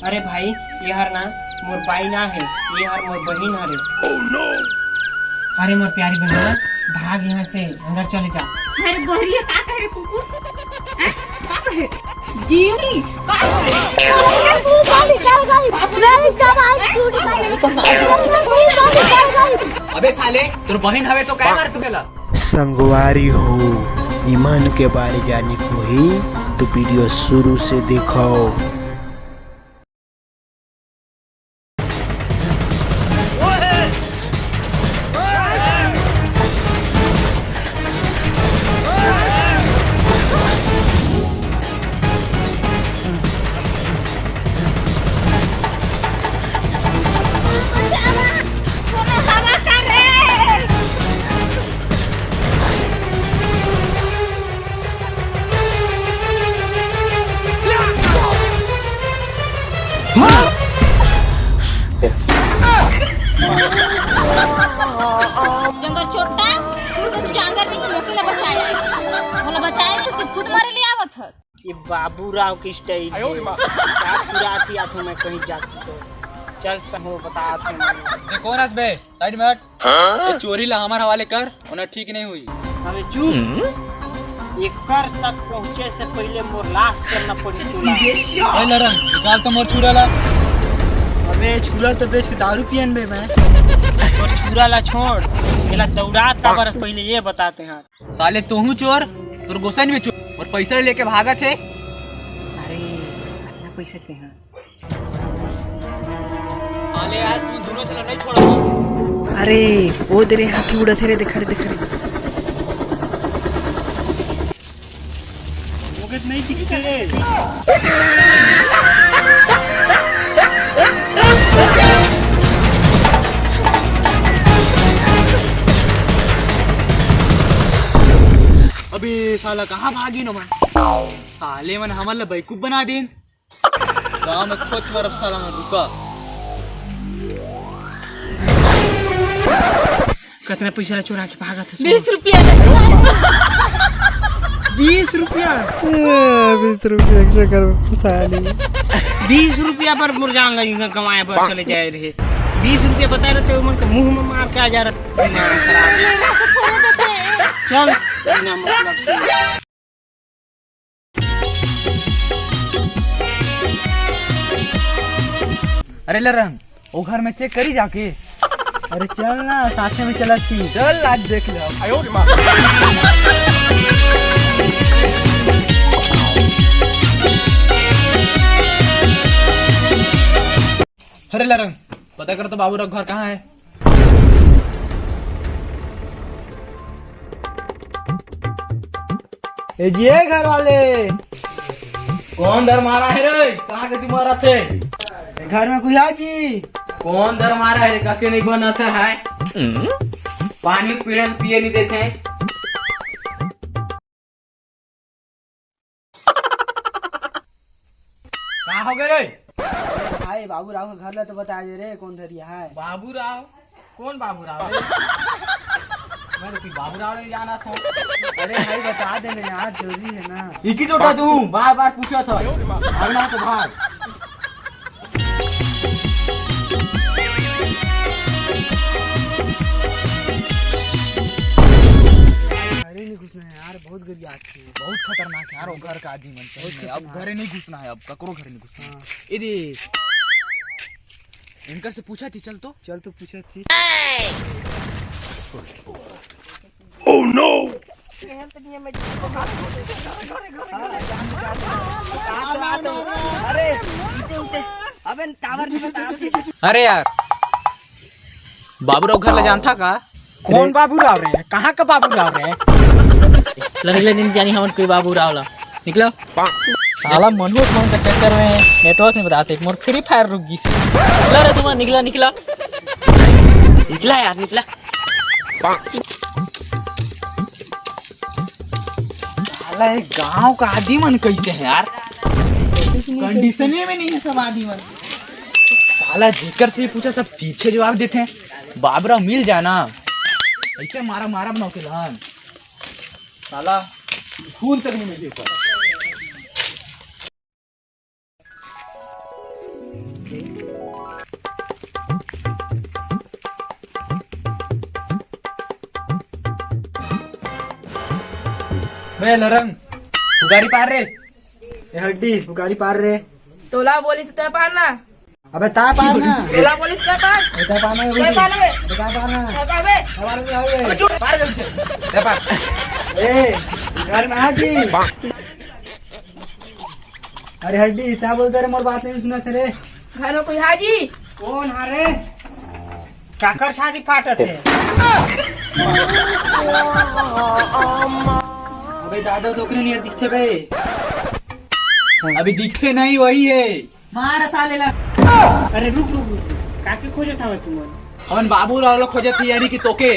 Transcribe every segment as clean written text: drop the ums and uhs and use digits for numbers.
अरे भाई ये हर ना मोर बाई ना है, ये हर मोर बहन हरे। अरे मोर प्यारी बहन भाग यहाँ से, अंदर चले जा। अरे बहरिया का कहे कुकुर का कहे जीवी का कहे अबे साले तोर बहन हवे तो काय मार तुकेला। संगवारी हो ईमान के बारे जाने को ही तो वीडियो शुरू से देखो। जंगल छोटा तू जंगल में मोकले बचाया है बोला बचाया तो खुद मारे ले आवत हस। ये बाबूराव की स्टाइल है, क्या पूरा आती आथो मैं कहीं जाती तो चल समो बता आते मैं। ये कौन हस बे साइड में हट। ये चोरी ला हमारे हवाले कर उन्हें ठीक नहीं हुई। अबे चुप, ये कर तक पहुंचे से पहले मोर लाश करना पड़ी तुला। ए लरन निकाल तो मोर छुरा ला। अबे छुरा तो बेच के दारू पियन बे मैं। और छुरा ला छोड़, मेला दौड़ाता बरस पहले ये बताते हैं। साले तू हूँ चोर, तोर गोसाइन भी चोर और पैसा लेके भागा थे। अरे कितना पैसा के हैं साले आज तुम दोनों चला नहीं छोड़ा। अरे वो तेरे हाथी उड़ा थे रे, देखा रे देखा रे। मोगत नहीं दिखते रे। अबे साला कहाँ भागी नो मैं। साले मन हमारे बेवकूफ बना देन। गाँव में खोज मरब साला में रुका। कितना पैसा ला चुरा के भागा था? 20 रुपया 20 रुपया 20 रुपया एक्स्ट्रा करो साली। 20 रुपया पर मुरजान लगेगा कमाए पर चले जाए रहे। 20 रुपया बता रहे थे उमन के मुंह में मार के आ जा रहा। दिमाग खराब चल बिना मतलब से। अरे लरन वो घर में चेक करी जाके। अरे चल ना साथ में चला थी। चल आज देख ले। अरे लरन पता कर तो बाबूराव घर कहाँ है। ए जी घर वाले कौन दर मारा है रे? कहाँ के तू मारा थे? घर में कोई है जी? कौन दर मारा है? काके नहीं बनाता है? पानी पीड़न पिए नहीं देते हैं। कहाँ हो गए रे? भाई बाबू राव का घर ला तो बता दे रे कौन धरिया है। बाबूराव? कौन बाबूराव? मैं तो बाबूराव नहीं जाना था। अरे भाई बता देने यार जरूरी है ना। इकी जोटा तू बार बार पूछा था। भागना तो भाग। अरे नहीं घुसना है यार, बहुत गरी आती है। बहुत खतरनाक है यार वो घर का आदमी बनता है। अब घरे नहीं घुसना है, अब ककरो घरे नहीं घुसना है। इधर इनका से पूछा थी। चल तो पूछा थी। Oh no! अरे यार बाबूराव घर ले जानता का? कौन बाबूराव रे? कहाँ का बाबूराव रे? लगले दिन जानी हमन कोई बाबूराव ला निकलो। साला मनोज फोन के चक्कर में नेटवर्क नहीं बताते। मोर फ्री फायर रुक गई। निकला रे तुम, निकला निकला निकला यार निकला। साला एक गांव का आदमी मन कैसे है यार? कंडीशन में नहीं है सब आदमी मन। साला जिकर से पूछा सब पीछे जवाब देते हैं। बाबूराव मिल जाए ना ऐसे मारा मारा बनाओ के लहन। साला फूल तक नहीं मिले पर। थे। बे लरंग उगारी पार रे। ए हड्डी गाड़ी पार रे। तोला बोलिस तय पारना अबे ता पार ना। तोला बोलिस तय पार ता पार ना तय पार बे ता पार ना। तय पार बे हमारे में आओ चुप पार जल्दी से ले पार। ए घर में हाजी। अरे हड्डी ता बोलते रे मोर बात नहीं सुना थे रे। घर में कोई हाजी कौन हारे काकर शादी फाटत है। अबे दादा तो नहीं दिखते बे। अभी दिखते नहीं वही है। मार साले ला। अरे रुक रुक रुक काके खोजत हवे तुम? अपन बाबू राव लोग खोजत थी यानी कि तोके।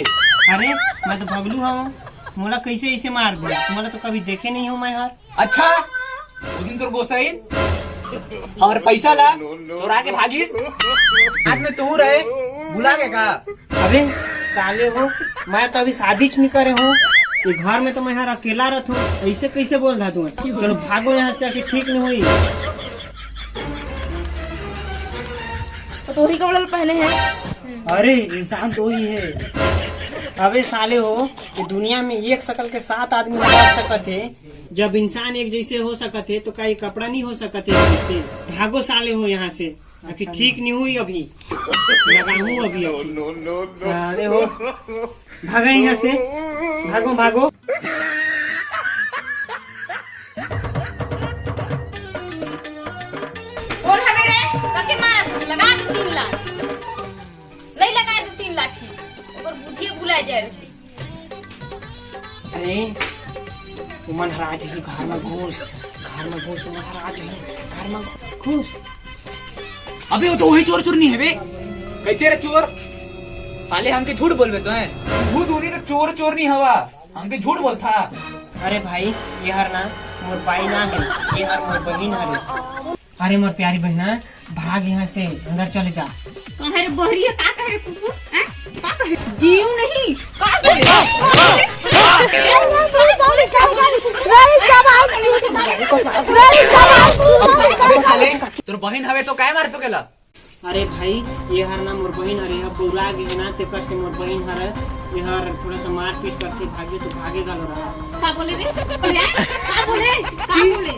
अरे मैं तो भगलू हूँ, मोला कैसे इसे मार दिया? तुम्हारा तो कभी देखे नहीं हूँ मैं यार। अच्छा उस दिन तोर गोसाइन और पैसा ला चोरा के भागीस। आज में तू रहे बुला के का। अबे साले हो, मैं तो अभी शादी नहीं करे हूँ। ये घर में तो मैं यार अकेला रहता हूँ, ऐसे कैसे बोल रहा तू? चलो भागो यहाँ से, ऐसे ठीक नहीं हुई। तो वही कपड़े पहने हैं। अरे इंसान तो ही है। अबे साले हो, ये दुनिया में एक शकल के 7 आदमी रह सकते है। जब इंसान एक जैसे हो सकते है तो क्या ये कपड़ा नहीं हो सकते है? भागो साले हो यहाँ से, अभी ठीक नहीं हुई। अभी लगाऊं अभी साले हो, भागो यहाँ से, भागो भागो। और हमें रे कके मारा तू लगा दे 3 लाख नहीं लगा दे 3 लाठी और बुद्धि भुला जाए रे। अरे तू मनहराज है, घर में घुस, घर में घुस, मनहराज है, घर में घुस। अबे वो तो वही चोर चोर नहीं है बे। कैसे रे चोर? साले हमके झूठ बोलबे तो है। झूठ होनी तो चोर चोर नहीं हवा, हमके झूठ बोलता। अरे भाई ये हर ना मोर बाई ना है, ये हर मोर बहन हरे। अरे मोर प्यारी बहना, भाग यहाँ से, अंदर चले जा। कहां रे बहरिया का करे कुकुर हैं? का करे जीव नहीं का करे? अबे साले तोर बहन हवे तो काय मारतो केला? अरे भाई ये हर ना मोर बहन हरे, अब बुरा गे ना ते से मोर बहन हरे। ये हर थोड़ा सा मार पीट करके भागे तो भागेगा लो रहा। का बोले रे? का बोले? का बोले? का बोले?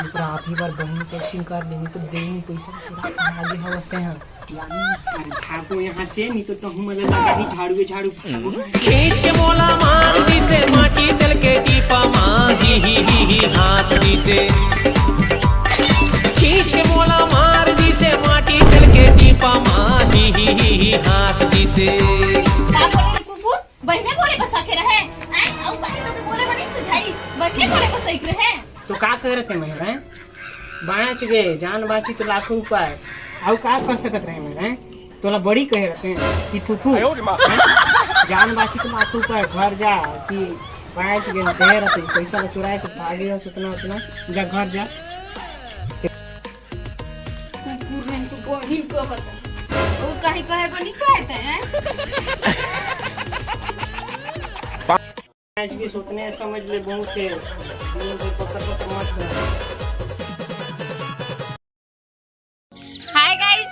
मित्र आप ही बार बहन को सिंह कर लेंगे तो देंगे पैसा पूरा आगे हवसते हैं। अरे भागो यहाँ से, नहीं तो हम मजा लगा ही झाड़ू झाड़ू। खींच के मोला मार दी से माटी जल के टीपा मार ही हास दी से। खींच के मोला मार दी से माटी जल के टीपा मार ही हास दी से। का बोले रे कुकुर? बहने बोले बसा के रहे हैं? और काहे तो बोले बनी सुझाई बहने बोले बसा के रहे। तो का कर रहे मैं हैं? बाँच गए, जान बाँची तो लाखों रुपए। और का कर सकत रहे मैं? तोला बड़ी कह रहे हैं कि फूफू जान बाँची तो लाखों रुपए। घर जा कि बाँच गए दे रहे पैसा चुराए तो भागे हो उतना उतना। जा घर जा। कुकुर नहीं तो बहनी को बता और काहे कहे बनी कहते हैं? आज की सोचने समझ ले बहुत है, पकड़ मत कर। हाय गाइस,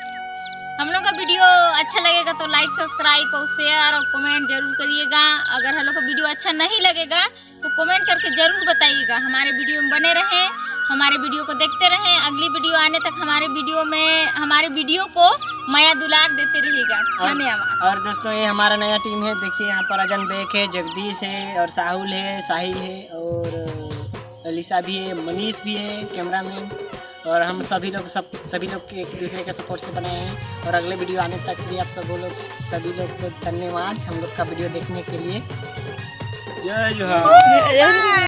हम लोग का वीडियो अच्छा लगेगा तो लाइक सब्सक्राइब और शेयर और कमेंट जरूर करिएगा। अगर हम लोग का वीडियो अच्छा नहीं लगेगा तो कमेंट करके जरूर बताइएगा। हमारे वीडियो में बने रहें, हमारे वीडियो को देखते रहें। अगली वीडियो आने तक हमारे वीडियो को माया दुलार देते रहिएगा। धन्यवाद। और दोस्तों ये हमारा नया टीम है, देखिए यहाँ पर अजन बेक है, जगदीश है और साहुल है, साहिल है और अलीसा भी है, मनीष भी है कैमरामैन। और हम सभी लोग के एक दूसरे के सपोर्ट से बनाए हैं। और अगले वीडियो आने तक भी आप सभी लोग को धन्यवाद हम लोग का वीडियो देखने के लिए। जय जोहार।